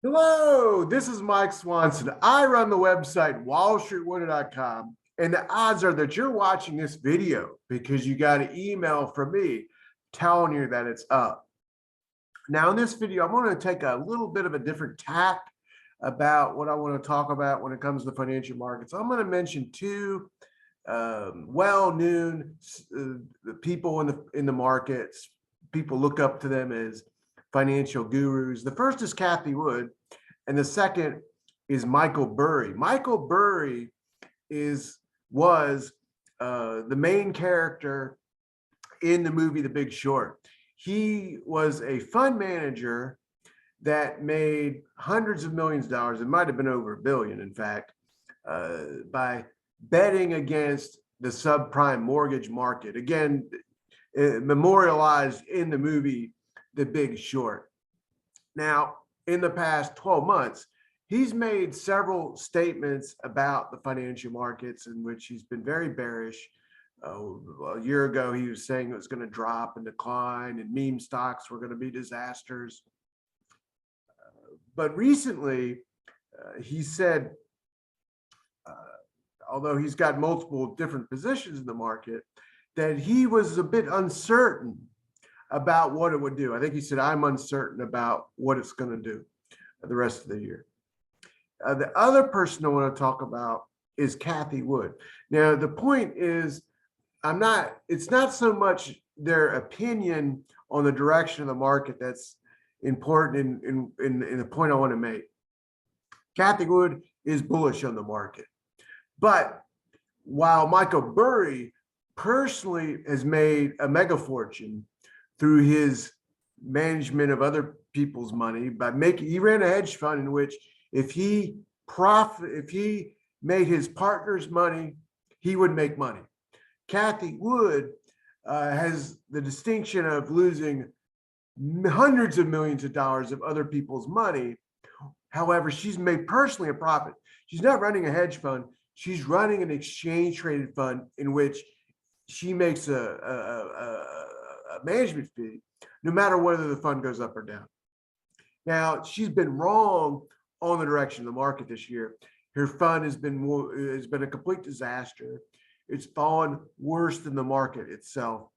Hello, this is Mike Swanson. I run the website WallStreetWindow.com, and the odds are that you're watching this video because you got an email from me telling you that it's up. Now, in this video, I'm going to take a little bit of a different tack about what I want to talk about when it comes to financial markets. I'm going to mention two well-known people in the markets. People look up to them as financial gurus. The first is Cathie Wood, and the second is Michael Burry. Michael Burry was the main character in the movie The Big Short. He was a fund manager that made hundreds of millions of dollars. It might have been over $1 billion, in fact, by betting against the subprime mortgage market. Again, memorialized in the movie The Big Short. Now, in the past 12 months, he's made several statements about the financial markets in which he's been very bearish. A year ago, he was saying it was going to drop and decline, and meme stocks were going to be disasters. But recently, he said, although he's got multiple different positions in the market, that he was a bit uncertain about what it would do. I think he said, I'm uncertain about what it's going to do the rest of the year. The other person I want to talk about is Cathie Wood. Now, the point is, it's not so much their opinion on the direction of the market that's important in the point I want to make. Cathie Wood is bullish on the market. But while Michael Burry personally has made a mega fortune through his management of other people's money he ran a hedge fund in which if he made his partner's money, he would make money. Cathie Wood has the distinction of losing hundreds of millions of dollars of other people's money. However, she's made personally a profit. She's not running a hedge fund. She's running an exchange traded fund in which she makes a management fee, no matter whether the fund goes up or down. Now, she's been wrong on the direction of the market this year. Her fund has been a complete disaster. It's fallen worse than the market itself.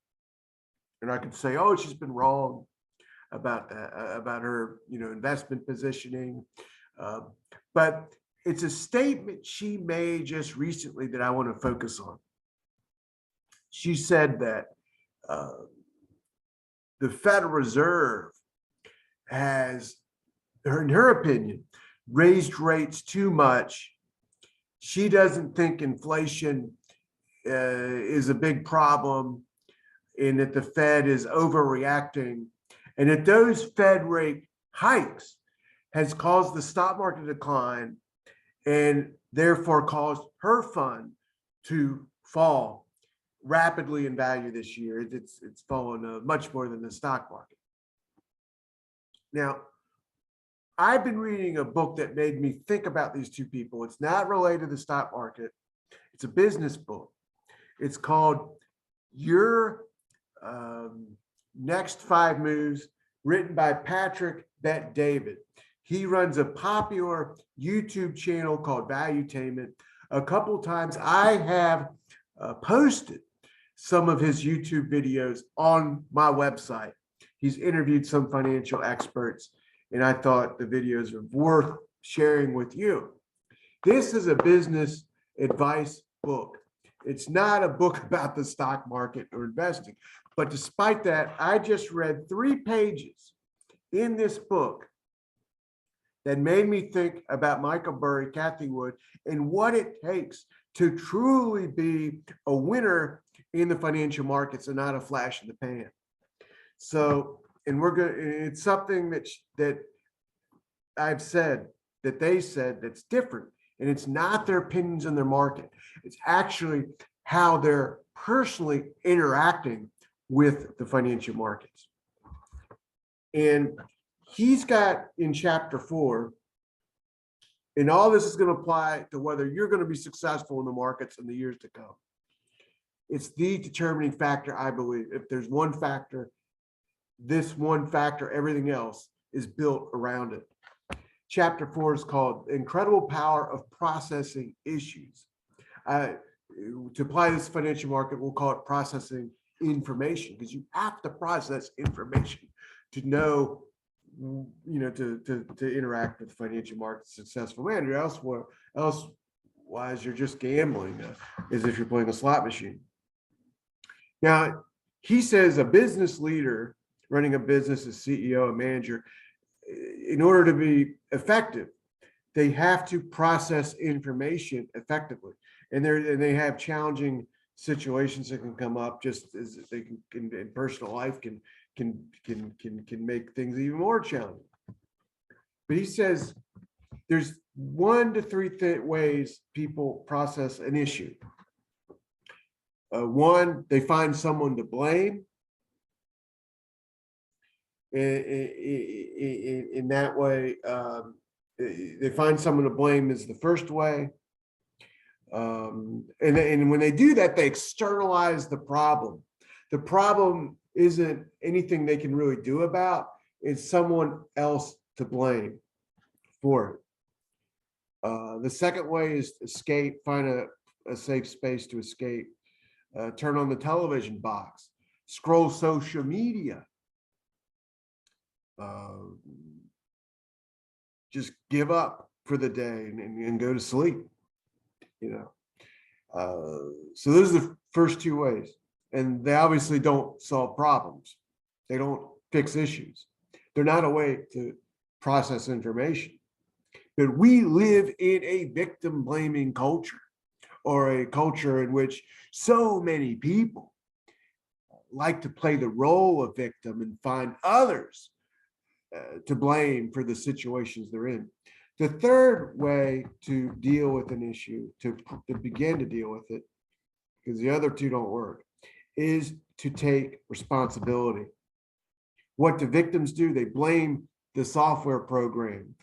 And I could say, oh, she's been wrong about that, about her, investment positioning. But it's a statement she made just recently that I want to focus on. She said that the Federal Reserve has, in her opinion, raised rates too much. She doesn't think inflation is a big problem and that the Fed is overreacting, and that those Fed rate hikes has caused the stock market to decline and therefore caused her fund to fall rapidly in value this year. It's fallen much more than the stock market. Now, I've been reading a book that made me think about these two people. It's not related to the stock market. It's a business book. It's called Your Next 5 Moves, written by Patrick Bet-David. He runs a popular YouTube channel called Valuetainment. A couple times I have posted some of his YouTube videos on my website. He's interviewed some financial experts, and I thought the videos are worth sharing with you. This is a business advice book. It's not a book about the stock market or investing. But despite that, I just read 3 pages in this book that made me think about Michael Burry, Cathie Wood, and what it takes to truly be a winner in the financial markets and not a flash in the pan. So, and it's something that I've said, that they said, that's different. And it's not their opinions on their market. It's actually how they're personally interacting with the financial markets. And he's got in chapter 4, and all this is going to apply to whether you're going to be successful in the markets in the years to come. It's the determining factor, I believe. If there's one factor, this one factor, everything else is built around it. chapter 4 is called Incredible Power of Processing Issues. To apply this financial market, we'll call it processing information, because you have to process information to know, to interact with the financial market in a successful manner. Otherwise, you're just gambling, as if you're playing a slot machine. Now, he says a business leader running a business, a CEO, a manager, in order to be effective, they have to process information effectively. And they have challenging situations that can come up, just as they can in personal life can make things even more challenging. But he says there's 1 to 3 ways people process an issue. One, they find someone to blame. In that way, they find someone to blame is the first way. And when they do that, they externalize the problem. The problem isn't anything they can really do about. It's someone else to blame for it. The second way is escape, find a safe space to escape. Turn on the television box, scroll social media. Just give up for the day and go to sleep. So those are the first 2 ways, and they obviously don't solve problems. They don't fix issues. They're not a way to process information. But we live in a victim blaming culture, or a culture in which so many people like to play the role of victim and find others to blame for the situations they're in. The third way to deal with an issue, to begin to deal with it, because the other 2 don't work, is to take responsibility. What do victims do? They blame the software program.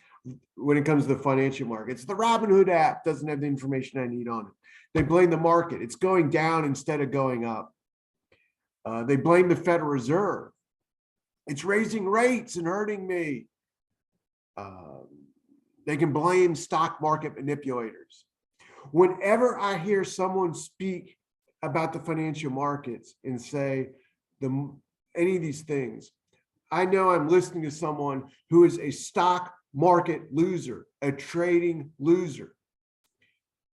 When it comes to the financial markets, the Robinhood app doesn't have the information I need on it. They blame the market. It's going down instead of going up. They blame the Federal Reserve. It's raising rates and hurting me. They can blame stock market manipulators. Whenever I hear someone speak about the financial markets and say any of these things, I know I'm listening to someone who is a stock market loser, a trading loser.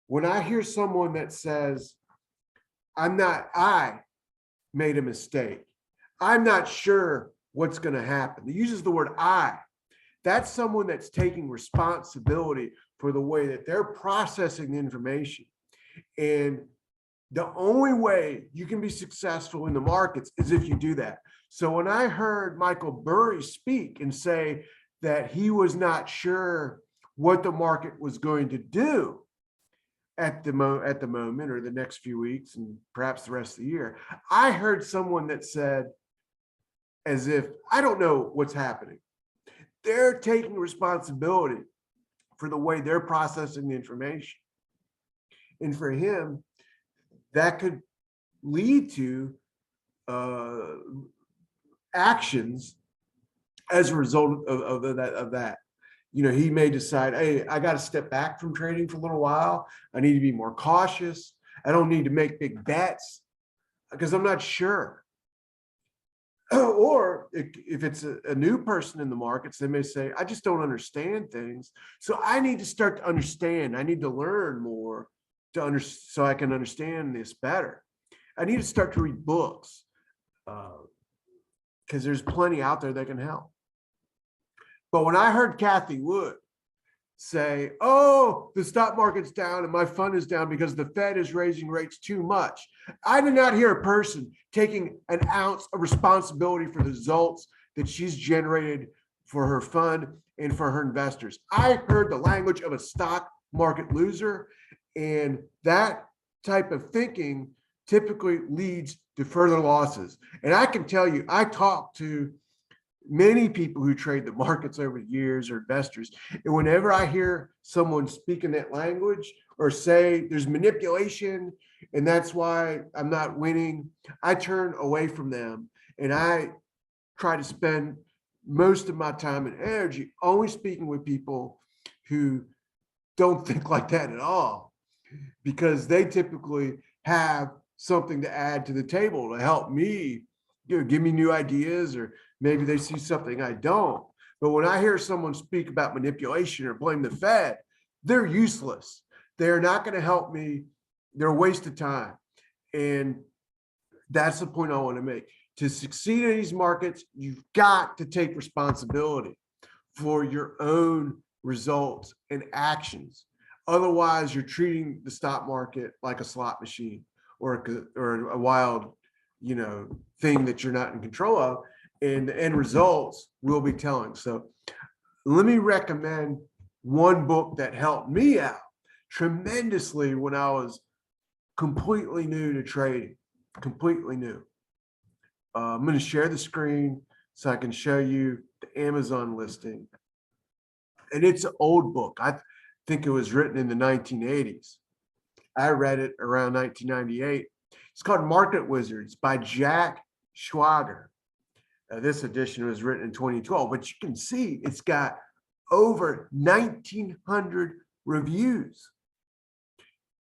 When I hear someone that says, I made a mistake, I'm not sure what's going to happen, he uses the word I. That's someone that's taking responsibility for the way that they're processing the information. And the only way you can be successful in the markets is if you do that. So when I heard Michael Burry speak and say that he was not sure what the market was going to do at the moment, or the next few weeks, and perhaps the rest of the year, I heard someone that said, as if, I don't know what's happening. They're taking responsibility for the way they're processing the information. And for him, that could lead to actions as a result of that. He may decide, hey, I got to step back from trading for a little while. I need to be more cautious. I don't need to make big bets because I'm not sure. Or if it's a new person in the markets, they may say, I just don't understand things. So I need to start to understand. I need to learn more so I can understand this better. I need to start to read books because there's plenty out there that can help. But when I heard Cathie Wood say, oh, the stock market's down and my fund is down because the Fed is raising rates too much, I did not hear a person taking an ounce of responsibility for the results that she's generated for her fund and for her investors. I heard the language of a stock market loser, and that type of thinking typically leads to further losses. And I can tell you, I talked to many people who trade the markets over the years, or investors, and whenever I hear someone speak in that language or say there's manipulation and that's why I'm not winning, I turn away from them, and I try to spend most of my time and energy only speaking with people who don't think like that at all, because they typically have something to add to the table to help me, give me new ideas, or maybe they see something I don't. But when I hear someone speak about manipulation or blame the Fed, they're useless. They're not going to help me. They're a waste of time. And that's the point I want to make. To succeed in these markets, you've got to take responsibility for your own results and actions. Otherwise, you're treating the stock market like a slot machine or a wild, thing that you're not in control of, and the end results will be telling. So let me recommend one book that helped me out tremendously when I was completely new to trading, completely new. I'm going to share the screen so I can show you the Amazon listing. And it's an old book. I think it was written in the 1980s. I read it around 1998. It's called Market Wizards by Jack Schwager. This edition was written in 2012, but you can see it's got over 1,900 reviews.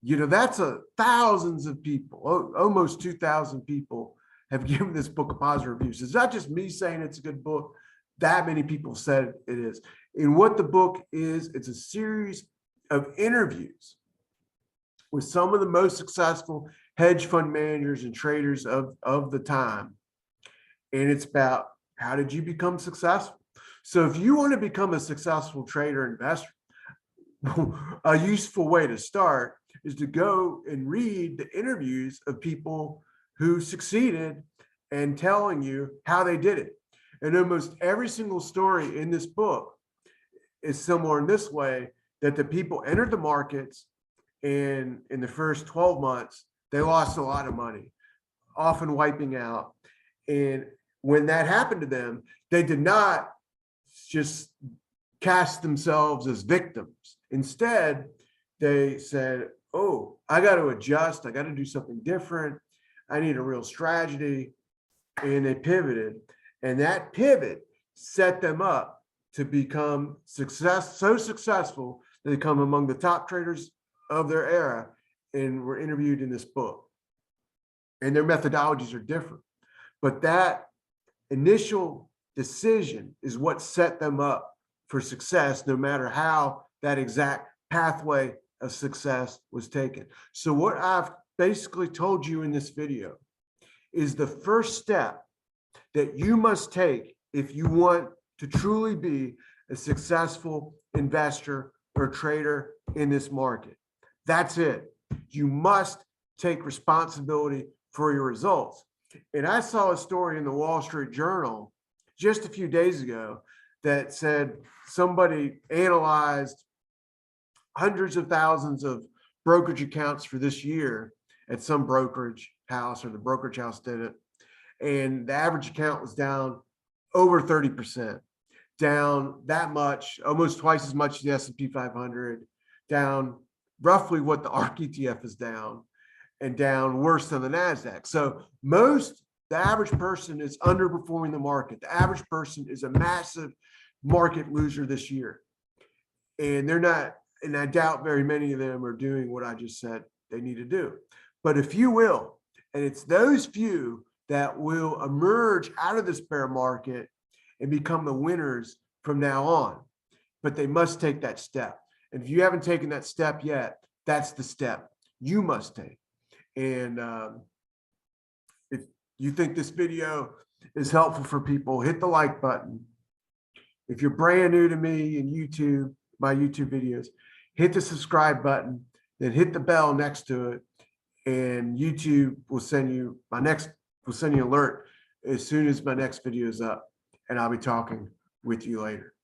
That's thousands of people, almost 2,000 people have given this book a positive review. So it's not just me saying it's a good book. That many people said it is. And what the book is, it's a series of interviews with some of the most successful hedge fund managers and traders of the time. And it's about, how did you become successful? So if you want to become a successful trader investor, a useful way to start is to go and read the interviews of people who succeeded and telling you how they did it. And almost every single story in this book is similar in this way, that the people entered the markets, and in the first 12 months, they lost a lot of money, often wiping out. And when that happened to them, they did not just cast themselves as victims. Instead, they said, oh, I got to adjust. I got to do something different. I need a real strategy. And they pivoted. And that pivot set them up to become so successful that they come among the top traders of their era and were interviewed in this book. And their methodologies are different. But that initial decision is what set them up for success, no matter how that exact pathway of success was taken. So what I've basically told you in this video is the first step that you must take if you want to truly be a successful investor or trader in this market. That's it. You must take responsibility for your results. And I saw a story in the Wall Street Journal just a few days ago that said somebody analyzed hundreds of thousands of brokerage accounts for this year at some brokerage house, or the brokerage house did it. And the average account was down over 30%, down that much, almost twice as much as the S&P 500, down roughly what the ARK ETF is down, and down worse than the NASDAQ. So the average person is underperforming the market. The average person is a massive market loser this year. And they're not, and I doubt very many of them are doing what I just said they need to do. But if you will, and it's those few that will emerge out of this bear market and become the winners from now on. But they must take that step. And if you haven't taken that step yet, that's the step you must take. And if you think this video is helpful for people, hit the like button. If you're brand new to me and YouTube, my YouTube videos, hit the subscribe button, then hit the bell next to it, and YouTube will send you an alert as soon as my next video is up, and I'll be talking with you later.